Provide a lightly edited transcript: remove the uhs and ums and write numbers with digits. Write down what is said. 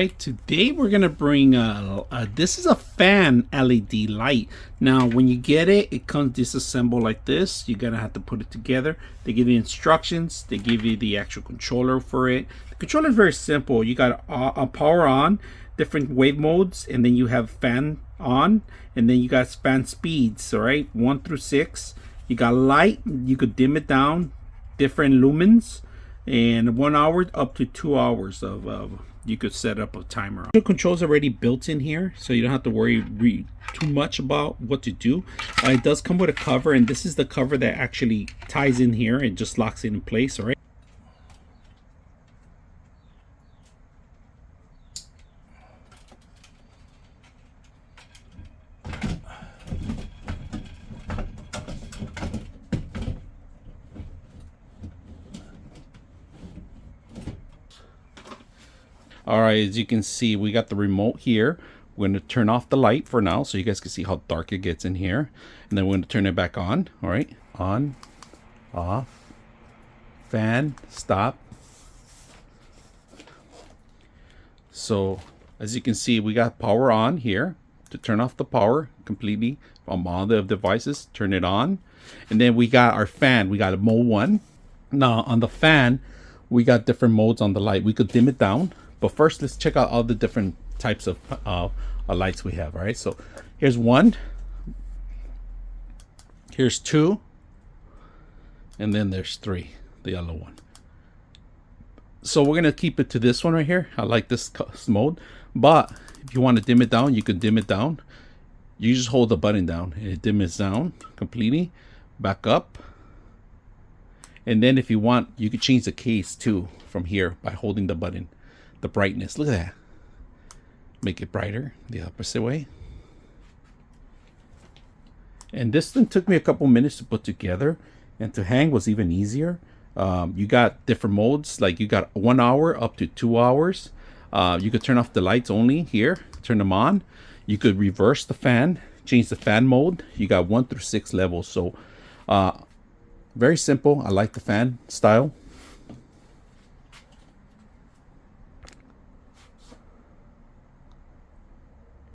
right, today we're gonna bring this is a fan LED light. Now when you get it, it comes disassembled like this. You're gonna have to put it together. They give you instructions, they give you the actual controller for it. The controller is very simple. You got a power on, different wave modes, and then you have fan on, and then you got fan speeds, all right, 1 through 6. You got light, you could dim it down, different lumens, and 1 hour up to 2 hours of you could set up a timer. The controls already built in here, so you don't have to worry too much about what to do. It does come with a cover, and this is the cover that actually ties in here and just locks it in place. All right. All right, as you can see, we got the remote here. We're going to turn off the light for now so you guys can see how dark it gets in here. And then we're going to turn it back on. All right, on, off, fan, stop. So as you can see, we got power on here to turn off the power completely from all the devices. Turn it on. And then we got our fan. We got a mode 1. Now on the fan, we got different modes on the light. We could dim it down. But first, let's check out all the different types of lights we have. All right, so here's 1, here's 2, and then there's 3, the yellow one. So we're gonna keep it to this one right here. I like this mode, but if you want to dim it down, you can dim it down. You just hold the button down and it dims down completely, back up. And then if you want, you could change the case too from here by holding the button. The brightness, look at that. Make it brighter the opposite way. And this thing took me a couple minutes to put together, and to hang was even easier. You got different modes, like you got 1 hour up to 2 hours. You could turn off the lights only here, turn them on. You could reverse the fan, change the fan mode. You got 1 through 6 levels. So very simple. I like the fan style.